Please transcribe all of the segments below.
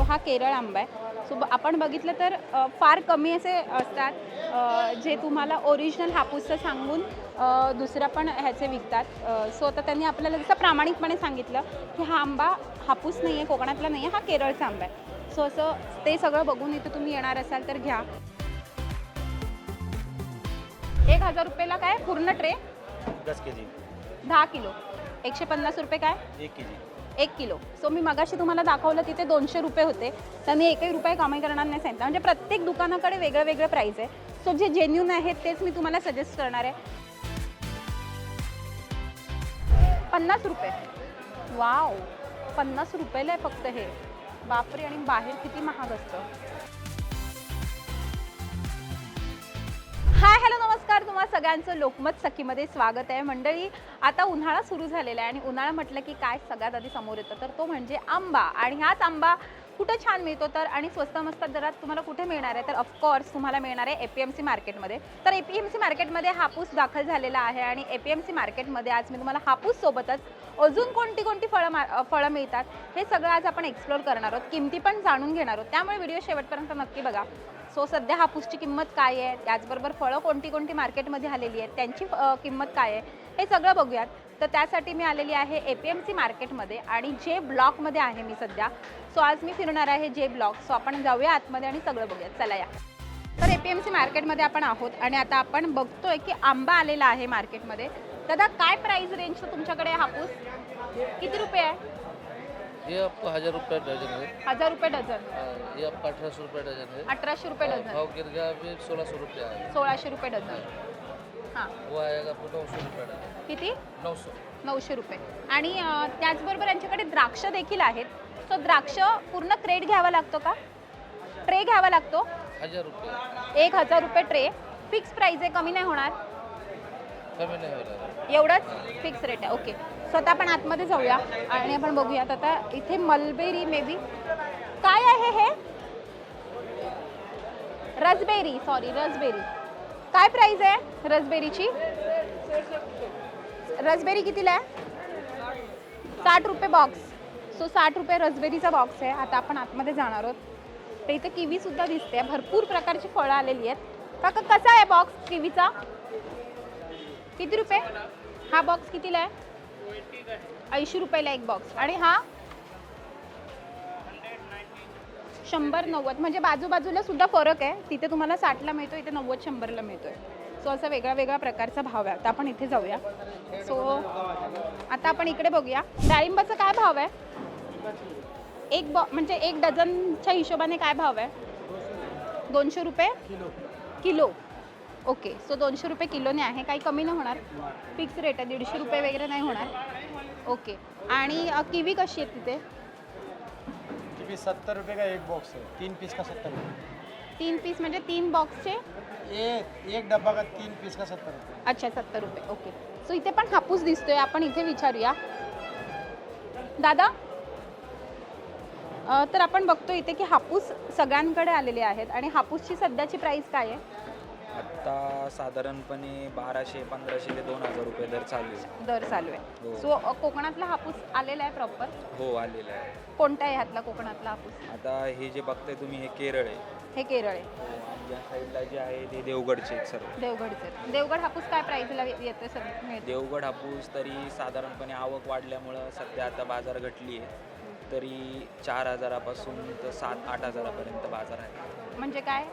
So हा केरळ आंबा आहे. सो आपण बघितलं तर फार कमी असे असतात जे तुम्हाला ओरिजिनल हापूसचं सांगून दुसऱ्या पण ह्याचे विकतात. सो आता त्यांनी आपल्याला जसं प्रामाणिकपणे सांगितलं की हा आंबा हापूस नाही आहे, कोकणातला नाही आहे, हा केरळचा आंबा आहे. सो असं ते सगळं बघून इथे तुम्ही येणार असाल तर घ्या. 1000 रुपयाला काय पूर्ण ट्रे? 10 KG 10 kilo. 150 रुपये काय? 1 केजी 1 किलो. सो मी मगाशी तुम्हाला दाखवलं तिथे 200 रुपये होते. त्यांनी एकही रुपये कमी करणार नाही सांगितलं. म्हणजे प्रत्येक दुकानाकडे वेगळं वेगळं प्राईस आहे. सो जे जेन्युन आहेत तेच मी तुम्हाला सजेस्ट करणार आहे. 50 रुपये. वाव, 50 रुपयाला आहे फक्त हे. बापरे, आणि बाहेर किती महाग असतं. हाय हॅलो नमस्कार, तुम्हा सगळ्यांचं लोकमत सखीमध्ये स्वागत आहे. मंडळी, आता उन्हाळा सुरू झालेला आहे आणि उन्हाळा म्हटलं की काय सगळ्यात आधी समोर येतं तर तो म्हणजे आंबा. आणि हाच आंबा कुठे छान मिळतो तर आणि स्वस्त मस्त दरात तुम्हाला कुठे मिळणार आहे तर ऑफकोर्स तुम्हाला मिळणार आहे APMC मार्केटमध्ये. तर APMC मार्केटमध्ये हापूस दाखल झालेला आहे आणि APMC मार्केटमध्ये आज मी तुम्हाला हापूस सोबतच अजून कोणती फळं मिळतात हे सगळं आज आपण एक्सप्लोर करणार आहोत. किमती पण जाणून घेणार आहोत, त्यामुळे व्हिडिओ शेवटपर्यंत नक्की बघा. सो सध्या हापूसची किंमत काय आहे, त्याचबरोबर फळं कोणती मार्केटमध्ये आलेली आहेत, त्यांची किंमत काय आहे हे सगळं बघूयात. तर त्यासाठी मी आलेली आहे APMC मार्केटमध्ये आणि जे ब्लॉकमध्ये आहे मी सध्या. सो आज मी फिरणार आहे जे ब्लॉक. सो आपण जाऊया आतमध्ये आणि सगळं बघूयात. चला या. तर APMC मार्केटमध्ये आपण आहोत आणि आता आपण बघतोय की आंबा आलेला आहे मार्केटमध्ये. दादा, काय प्राइस रेंज तुमच्याकडे हापूस किती रुपये आहे? ये आपको 1000 रुपये डजन है। 1000 रुपये डझन. ये आपका 1800 रुपये डजन है। 1800 रुपये डझन. भाव गिर गया अभी 1600 रुपये आएगा। 1600 रुपये डझन. हां, वो आएगा आपको 900 रुपये डजन। किती? 900। 900 रुपये. आणि त्याचबरोबर यांच्याकडे द्राक्ष देखील आहेत. सो द्राक्ष पूर्ण क्रेट घ्यावा लागतो का, ट्रे घ्यावा लागतो? 1000 रुपये। 1000 रुपये ट्रे. फिक्स प्राइस आहे, कमी नाही होणार? कमी नहीं हो रहा। एवढंच फिक्स रेट आहे. ओके. सो आता आपण आतमध्ये जाऊया आणि आपण बघूयात. आता इथे मलबेरी मे बी काय आहे हे? Raspberry, sorry raspberry. काय प्राइस आहे रसबेरीची? रसबेरी कितीला आहे? 60 रुपये बॉक्स. सो 60 रुपये रसबेरीचा बॉक्स आहे. आता आपण आतमध्ये जाणार आहोत. तर इथे किवी सुद्धा दिसते. भरपूर प्रकारची फळं आलेली आहेत. काका, कसा आहे बॉक्स किवीचा? किती रुपये हा बॉक्स? कितीला आहे? 80 रुपयाला एक बॉक्स. आणि हा 100-90. म्हणजे बाजूबाजूला सुद्धा फरक आहे. तिथे तुम्हाला 60ला मिळतो, इथे 90-100ला मिळतोय. सो असं वेगळा प्रकारचा भाव आहे. आता आपण इथे जाऊया. सो आता आपण इकडे बघूया. डाळिंबाचा काय भाव आहे? म्हणजे एक डझनच्या हिशोबाने काय भाव आहे? 200 रुपये किलो. ओके. सो 200 रुपये किलोने आहे. काही कमी नाही होणार? फिक्स रेट आहे, 150 रुपये वगैरे नाही होणार? ओके. आणि किवी कशी आहे तिथे? किवी 70 रुपये का एक बॉक्स है, 3 पीस का 70 रुपये। 3 पीस म्हणजे 3 बॉक्सचे? एक डब्बा का 3 पीस का 70 रुपये। अच्छा, 70 रुपये. ओके. सो इथे पण हापूस दिसतोय, आपण इथे विचारूया. दादा, तर आपण बघतो इथे की हापूस सगळ्यांकडे आलेले आहेत आणि हापूसची सध्याची प्राइस काय आहे? आता साधारणपणे 1200-1500 ते 2000 रुपये दर चालू आहे. दर चालू आहे. हो. सो कोकणातला हापूस आलेला आहे प्रॉपर? हो, आलेलं आहे. कोणता आहे ह्यातला कोकणातला हापूस? आता हे जे बघताय तुम्ही हे केरळ आहे. हे केरळ आहे. आणि या साईडला जे आहे ते देवगडचे आहेत सर्व. देवगडचं. देवगड हापूस काय प्राइसला येतोय सध्या? देवगड हापूस तरी साधारणपणे आवक वाढल्यामुळं सध्या आता बाजार घटली आहे. तरी 4000पासून तर 7-8 हजारापर्यंत बाजार आहे. म्हणजे काय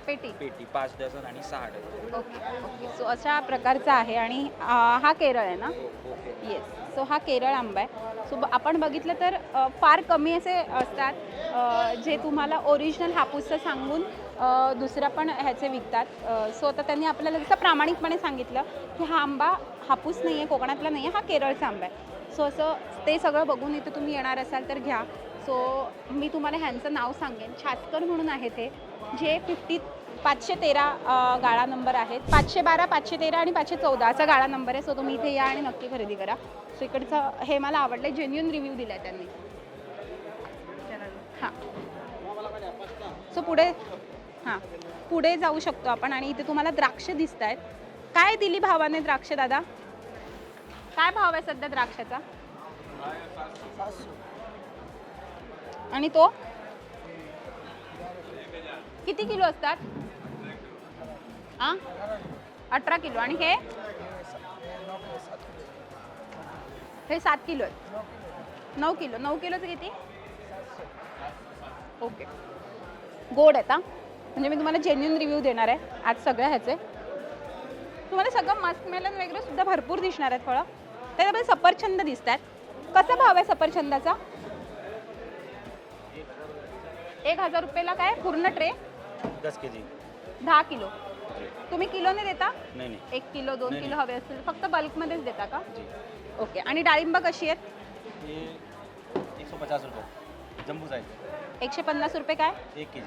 पेटी? पेटी 5 डझन आणि 6 डझन. Okay okay. सो अशा प्रकारचा आहे आणि हा केरळ आहे ना? ओके. येस. सो हा केरळ आंबा आहे. सो आपण बघितलं तर फार कमी असे असतात जे तुम्हाला ओरिजिनल हापूसचं सांगून दुसऱ्या पण ह्याचे विकतात. सो आता त्यांनी आपल्याला जसं प्रामाणिकपणे सांगितलं की हा आंबा हापूस नाही आहे, कोकणातला नाही आहे, हा केरळचा आंबा आहे. सो असं ते सगळं बघून इथे तुम्ही येणार असाल तर घ्या. सो मी तुम्हाला ह्यांचं नाव सांगेन. छाचकर म्हणून आहे ते, जे 513 गाळा नंबर आहेत. 512, 513 आणि 514 असा गाळा नंबर आहे. सो तुम्ही इथे या आणि नक्की खरेदी करा. सो इकडचं हे मला आवडलं, जेन्युन रिव्ह्यू दिला आहे त्यांनी. हां. सो पुढे जाऊ शकतो आपण आणि इथे तुम्हाला द्राक्ष दिसत आहेत. काय दिली भावाने द्राक्ष दादा? काय भाव आहे सध्या द्राक्षाचा? आणि तो किती किलो असतात? हां 18 किलो. आणि हे 7 किलो आहेत. 9 किलो. 9 किलोचं किती? ओके. गोड आहेत हां. म्हणजे मी तुम्हाला जेन्युइन रिव्ह्यू देणार आहे आज सगळ्या ह्याचे. तुम्हाला सगळं मस्कमेलन वगैरे सुद्धा भरपूर दिसणार आहेत फळं. त्याच्यामध्ये सफरचंद दिसत आहेत. कसा भाव आहे सफरचंदाचा? 1000 रुपयाला काय पूर्ण ट्रे? 10 kg. 10 किलो. तुम्ही किलोने देता? नहीं नहीं 1 किलो 2 नाही, किलो हवे असतील फक्त बल्कमध्येच देता का? जी. ओके. आणि डाळिंब कशी आहेत? ये 150 रुपये जम्बू साइज. 150 रुपये काय? 1 kg.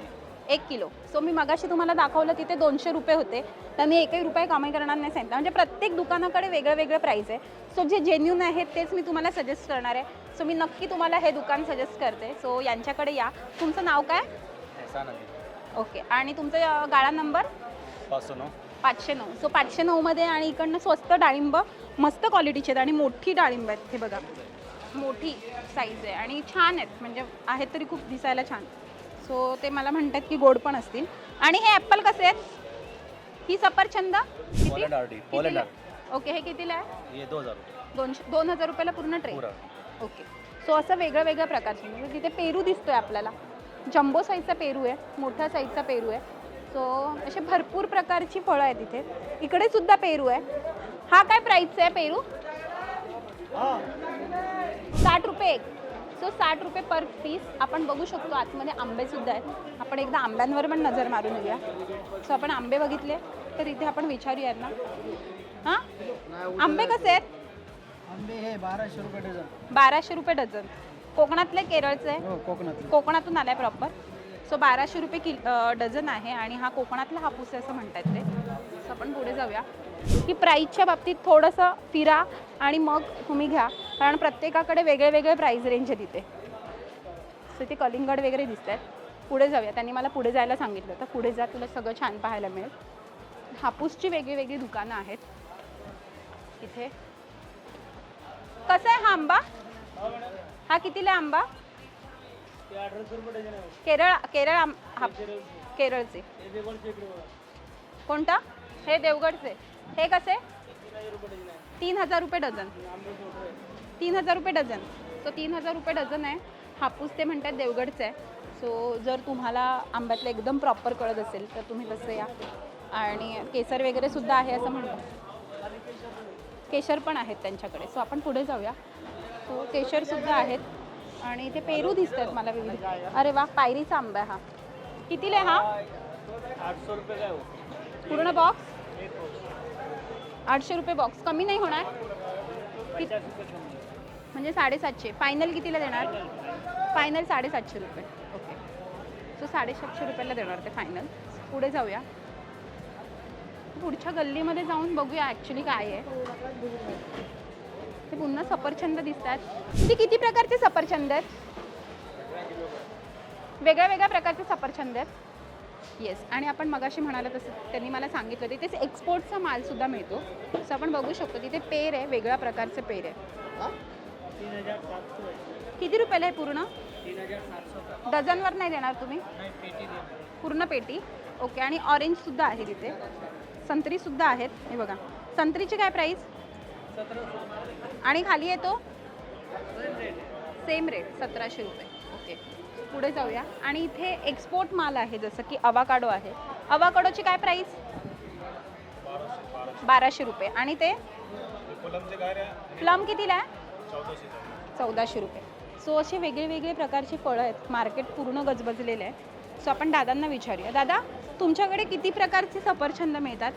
1 किलो. सो मी मगाशी तुम्हाला दाखवलं तिथे 200 रुपये होते. त्यांनी एकही रुपये कमी करणार नाही सांगितलं. म्हणजे प्रत्येक दुकानाकडे वेगळं वेगळं प्राईस आहे. सो जे जेन्युन आहेत तेच मी तुम्हाला सजेस्ट करणार आहे. सो मी नक्की तुम्हाला हे दुकान सजेस्ट करते. सो यांच्याकडे या. तुमचं नाव काय? एहसान अली. ओके. आणि तुमचं गाळा नंबर? 509. 509. सो 509 मध्ये. आणि इकडनं स्वस्त डाळिंब मस्त क्वालिटीचे आहेत आणि मोठी डाळिंब आहेत. हे बघा मोठी साईज आहे आणि छान आहेत. म्हणजे आहेत तरी खूप दिसायला छान. सो ते मला म्हणतात की गोड पण असतील. आणि हे ॲपल कसे आहेत? ही सफरचंद किती? Poland RD. Poland RD. Okay. हे कितीला आहे? ये 2000 रुपये 2000 रुपयाला पूर्ण ट्रे. पूरा. ओके. सो असं वेगळं वेगळ्या प्रकारचे. म्हणजे तिथे पेरू दिसतोय आपल्याला. जम्बो साईजचा पेरू आहे, मोठ्या साईजचा पेरू आहे. सो असे भरपूर प्रकारची फळं आहेत इथे. इकडे सुद्धा पेरू आहे. हा काय प्राईसचा आहे पेरू? 60 रुपये एक. सो 60 रुपये पर पीस. आपण बघू शकतो आतमध्ये आंबे सुद्धा आहेत. आपण एकदा आंब्यांवर पण नजर मारून येऊया. सो आपण आंबे बघितले तर इथे आपण विचारूया ना. हां आंबे कसे आहेत? आंबे हे 1200 रुपये डझन. 1200 रुपये डझन. कोकणातले केरळचे आहे? हो कोकणात. कोकणातून आलाय प्रॉपर. सो 1200 रुपये डझन आहे. आणि हा कोकणातला हापूस आहे असं म्हणतात ते. सो आपण पुढे जाऊया की प्राईसच्या बाबतीत थोडंसं फिरा आणि मग तुम्ही घ्या. कारण प्रत्येकाकडे वेगळे वेगळे प्राईस रेंज आहे तिथे. सो ते कलिंगड वगैरे दिसत आहेत. पुढे जाऊया. त्यांनी मला पुढे जायला सांगितलं तर पुढे जा, तुला सगळं छान पाहायला मिळेल. हापूसची वेगळी वेगळी दुकानं आहेत इथे. कसा आहे हा आंबा? हा कितीला आहे आंबा? केरळ केरळचे. कोणता? हे देवगडचे. हे कसे? 3000 रुपये डझन. 3000 रुपये डझन. सो 3000 रुपये डझन आहे. हापूस ते म्हणतात देवगडचं आहे. सो जर तुम्हाला आंब्यातलं एकदम प्रॉपर कळत असेल तर तुम्ही तसं या. आणि केसर वगैरे सुद्धा आहे असं म्हणतात. केशर पण आहेत त्यांच्याकडे. सो आपण पुढे जाऊया. सो केशरसुद्धा आहेत. आणि इथे पेरू दिसत आहेत मला विविध. अरे वा पायरीचा आंबा आहे हा. कितीला आहे हा? 800 रुपये का हो? पूर्ण बॉक्स 800 रुपये बॉक्स. कमी नाही होणार? म्हणजे 750. फायनल कितीला देणार? फायनल 750 रुपये. ओके. सो 750 रुपयाला देणार ते फायनल. पुढे जाऊया. पुढच्या गल्लीमध्ये जाऊन बघूया ॲक्च्युली काय आहे. ते पुन्हा सफरचंद दिसतात. ते किती प्रकारचे सफरचंद आहेत? वेगळ्या वेगळ्या प्रकारचे सफरचंद आहेत. येस. आणि आपण मगाशी म्हणाला तसं त्यांनी मला सांगितलं तिथे एक्सपोर्टचा मालसुद्धा मिळतो. सो आपण बघू शकतो तिथे पेर आहे, वेगळ्या प्रकारचे पेर आहे. 3700 आहे. किती रुपयाला आहे पूर्ण? 3700 डझनवर नाही देणार तुम्ही? नाही पेटी दे. पूर्ण पेटी. ओके. आणि ऑरेंजसुद्धा आहे तिथे. संत्रीसुद्धा आहेत. हे बघा. संत्रीची काय प्राईस? 1700. आणि खाली येतो सेम रेट 1700 रुपये. ओके. पुढे जाऊया. आणि इथे एक्सपोर्ट माल आहे जसं की अवाकाडो आहे. अवाकाडोची काय प्राईस? 1200 रुपये. आणि ते प्लम कितीला आहे? 1400 रुपये. सो असे वेगळे वेगळे प्रकारची फळं आहेत. मार्केट पूर्ण गजबजलेलं आहे. सो आपण दादांना विचारूया. दादा तुमच्याकडे किती प्रकारचे सफरचंद मिळतात?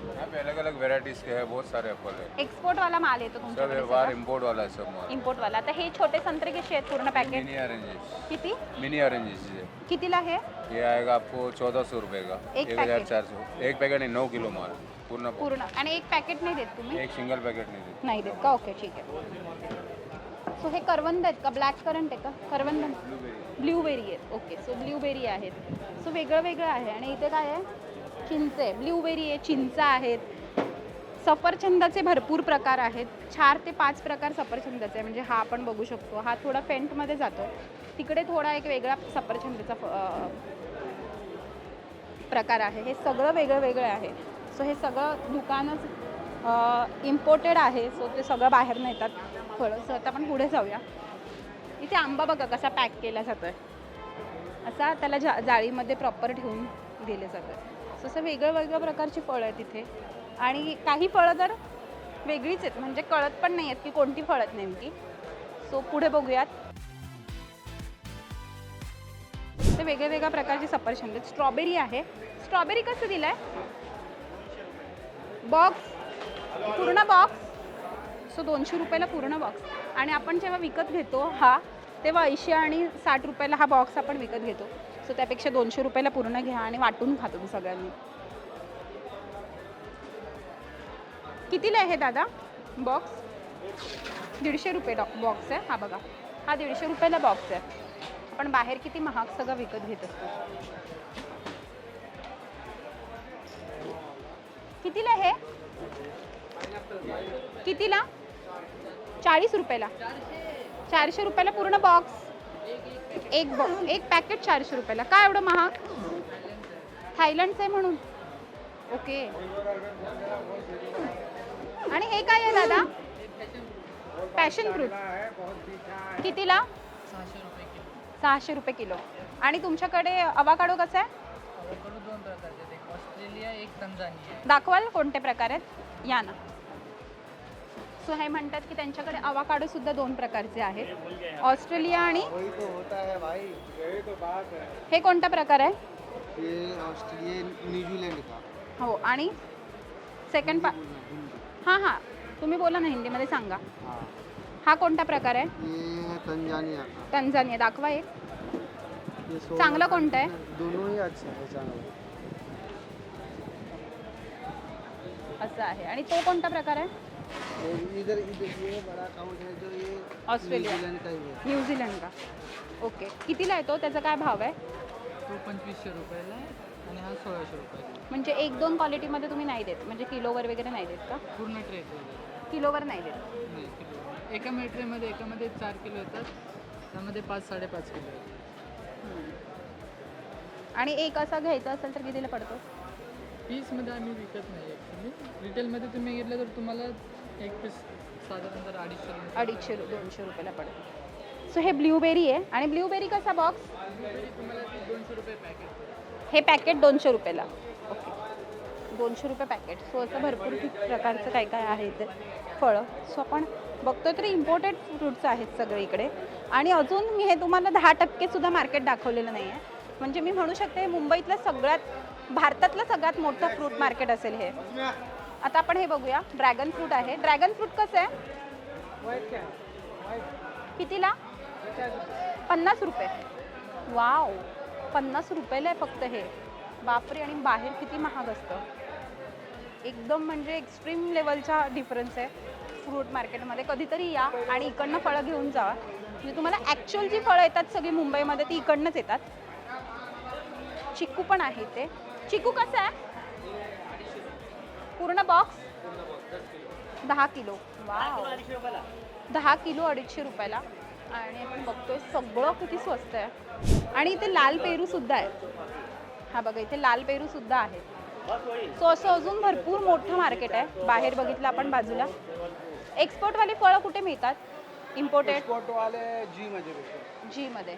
यहाँ पे अलग अलग वेराइटीज के हैं, बहुत सारे एप्पल है। एक्सपोर्ट वाला माल येतो सब तुमच्याकडे? बाहर इम्पोर्ट वाला है सब माल। इम्पोर्ट वाला. तर हे छोटे संत्रे कसे आहेत पूर्ण पॅकेट? Mini oranges. किती? मिनी ऑरेंजेस है। कितीला हे? ये आएगा आपको 1400 रुपये का। एक 1400। एक पैकेट नहीं, 9 किलो माल पूर्ण। पूर्ण. आणि एक पॅकेट नाही देत तुम्ही? एक सिंगल पैकेट नहीं देते। नाही देत का? ओके ठीक आहे. सो हे करवंद आहेत का? ब्लॅक करंट आहे का? करवंद? ब्ल्यूबेरी आहेत. ओके. सो ब्ल्यूबेरी आहेत. सो वेगळं वेगळं आहे. आणि इथे काय आहे? चिंच आहे. ब्ल्यूबेरी आहे, चिंच आहेत. सफरचंदाचे भरपूर प्रकार आहेत. 4 ते 5 प्रकार सफरचंदाचे आहे. म्हणजे हा आपण बघू शकतो. हा थोडा फेंटमध्ये जातो. तिकडे थोडा एक वेगळा सफरचंदाचा प्रकार आहे. हे सगळं वेगळं वेगळं आहे. सो हे सगळं दुकानच इम्पोर्टेड आहे. सो ते सगळं बाहेर येतात फळं. सो आता आपण पुढे जाऊया. इथे आंबा बघा कसा पॅक केला जातो आहे. असा त्याला जाळीमध्ये प्रॉपर ठेवून दिले जातं. सो असं वेगळं वेगळ्या प्रकारची फळं आहेत इथे. आणि काही फळं तर वेगळीच आहेत, म्हणजे कळत पण नाही आहेत की कोणती फळं आहेत नेमकी. सो पुढे बघूयात. ते वेगळ्या वेगळ्या प्रकारची सफरचंद आहेत. स्ट्रॉबेरी आहे. स्ट्रॉबेरी कसं दिलं आहे? बॉक्स, पूर्ण बॉक्स. सो 200 रुपयाला पूर्ण बॉक्स. आणि आपण जेव्हा विकत घेतो हा, तेव्हा 80 आणि 60 रुपयाला हा बॉक्स आपण विकत घेतो. सो त्यापेक्षा 200 रुपयाला पूर्ण घ्या आणि वाटून खा तुम्ही सगळ्यांनी. कितीला आहे दादा बॉक्स? 150 रुपये बॉक्स आहे. हा बघा, हा 150 रुपयाला बॉक्स आहे. आपण बाहेर किती महाग सगळं विकत घेत असतो. कितीला आहे? कितीला? 40 रुपयाला. 400 रुपयाला पूर्ण बॉक्स. एक पॅकेट 400 रुपयाला. काय एवढं महाग? थायलंडचं आहे म्हणून. ओके. आणि हे काय आहे दादा? Passion fruit. कितीला? 600 रुपये किलो. आणि तुमच्याकडे अवाकाडो कसा आहे? अवोकाडो 2 प्रकारचे आहेत, एक ऑस्ट्रेलिया एक तंजानिया. दाखवाल कोणते प्रकार आहेत? या ना. सो हे म्हणतात की त्यांच्याकडे अवाकाडो सुद्धा 2 प्रकारचे आहेत, ऑस्ट्रेलिया आणि हे कोणता प्रकार आहे? ये ऑस्ट्रेलिया न्यूझीलैंड का. हो. आणि सेकंड हां हां, तुम्ही बोला ना, हिंदीमध्ये सांगा. हा कोणता प्रकार आहे? ये है तंजानिया का. तंजानिया. दाखवा एक. ये चांगला कोणता आहे? दोनों ही अच्छे हैं चांगला. असं आहे. आणि तो कोणता प्रकार आहे? इधर इधर ये बड़ा काउंट है जो ये ऑस्ट्रेलिया. न्यूजीलैंड का ही है. न्यूझीलंड का. ओके. कितीला आहे तो? त्याचा काय भाव आहे? तो 2500 रुपयाला आहे आणि हा 1600 रुपयाला. म्हणजे 1-2 क्वालिटीमध्ये तुम्ही नाही देत, म्हणजे किलोवर वगैरे नाही देत का? पूर्ण ट्रे वगैरे किलोवर नाही देत. नाही, किलो. एका ट्रेमध्ये 4 किलो येतात, त्यामध्ये 5-5.5 किलो येतात. आणि एक असा घ्यायचा असेल तर कितीला पडतो? पीसमध्ये आम्ही विकत नाही ॲक्च्युली. रिटेलमध्ये तुम्ही घेतलं तर तुम्हाला एक पीस साधारणतः 250 200 रुपयाला पडतो. सो हे ब्ल्यूबेरी आहे. आणि ब्ल्यूबेरी कसा बॉक्स? तुम्हाला 200 रुपये पॅकेट. हे पॅकेट 200 रुपयाला. ओके. 200 रुपये पॅकेट. सो असं भरपूर प्रकारचं काय काय आहे इथे फळं. सो आपण बघतो तर इम्पोर्टेड फ्रूट्स आहेत सगळे इकडे. आणि अजून मी हे तुम्हाला 10% सुद्धा मार्केट दाखवलेलं नाही आहे. म्हणजे मी म्हणू शकते मुंबईतलं भारतातलं सगळ्यात मोठं फ्रूट मार्केट असेल हे. आता आपण हे बघूया. ड्रॅगन फ्रूट आहे. ड्रॅगन फ्रूट कसं आहे? कितीला? 50 रुपये. वाव, 50 रुपयाला आहे फक्त हे. बापरे. आणि बाहेर किती महाग असतं. एकदम म्हणजे एक्स्ट्रीम लेवलचा डिफरन्स आहे फ्रूट मार्केटमध्ये. कधीतरी या आणि इकडनं फळं घेऊन जा. म्हणजे तुम्हाला ॲक्च्युअल जी फळं येतात सगळी मुंबईमध्ये ती इकडनंच येतात. चिकू पण आहे ते. चिकू कसं आहे? पूर्ण बॉक्स 10 किलो. वाव, 10 किलो 250 रुपयाला. आणि आपण बघतोय सगळं किती स्वस्त आहे. आणि इथे लाल पेरू सुद्धा आहे. हा बघा, इथे लाल पेरू सुद्धा आहे. सो असं अजून भरपूर मोठं मार्केट आहे. बाहेर बघितलं आपण बाजूला. एक्सपोर्टवाली फळं कुठे मिळतात? इम्पोर्टेड वाले जी मध्ये भेटतात. जीमध्ये.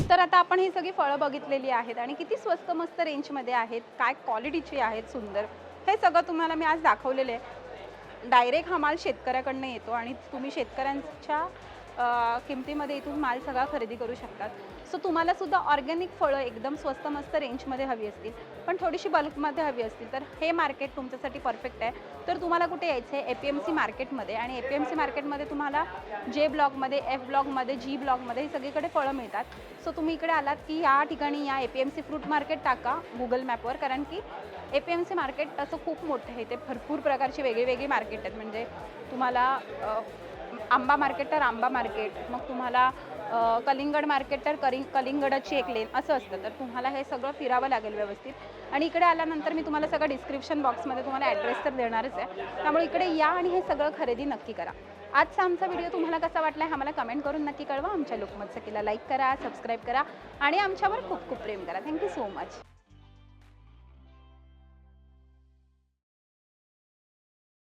तर आता आपण ही सगळी फळं बघितलेली आहेत आणि किती स्वस्त मस्त रेंजमध्ये आहेत, काय क्वालिटीची आहेत, सुंदर, हे सगळं तुम्हाला मी आज दाखवलेलं आहे. डायरेक्ट हा माल शेतकऱ्याकडनं येतो आणि तुम्ही शेतकऱ्यांच्या किमतीमध्ये इथून माल सगळा खरेदी करू शकतात. सो तुम्हाला सुद्धा ऑर्गॅनिक फळं एकदम स्वस्त मस्त रेंजमध्ये हवी असतील, पण थोडीशी बल्कमध्ये हवी असतील, तर हे मार्केट तुमच्यासाठी परफेक्ट आहे. तर तुम्हाला कुठे यायचं आहे? APMC मार्केटमध्ये. आणि APMC मार्केटमध्ये तुम्हाला J ब्लॉकमध्ये, F ब्लॉकमध्ये, G ब्लॉकमध्ये ही सगळीकडे फळं मिळतात. सो तुम्ही इकडे आलात की या ठिकाणी या APMC फ्रूट मार्केट टाका गुगल मॅपवर, कारण की APMC मार्केट असं खूप मोठं आहे. ते भरपूर प्रकारची वेगळी मार्केट आहेत. म्हणजे तुम्हाला आंबा मार्केट तर आंबा मार्केट, मग तुम्हाला कलिंगड मार्केट तर कलिंगडाची एक लेन असं असतं. तर तुम्हाला हे सगळं फिरावं लागेल व्यवस्थित. आणि इकडे आल्यानंतर मी तुम्हाला सगळं डिस्क्रिप्शन बॉक्समध्ये तुम्हाला ॲड्रेस तर देणारच आहे. त्यामुळे इकडे या आणि हे सगळं खरेदी नक्की करा. आजचा आमचा व्हिडिओ तुम्हाला कसा वाटला आहे आम्हाला कमेंट करून नक्की कळवा. आमच्या लोकमत सखीला लाईक करा, सबस्क्राईब करा आणि आमच्यावर खूप खूप प्रेम करा. Thank you so much.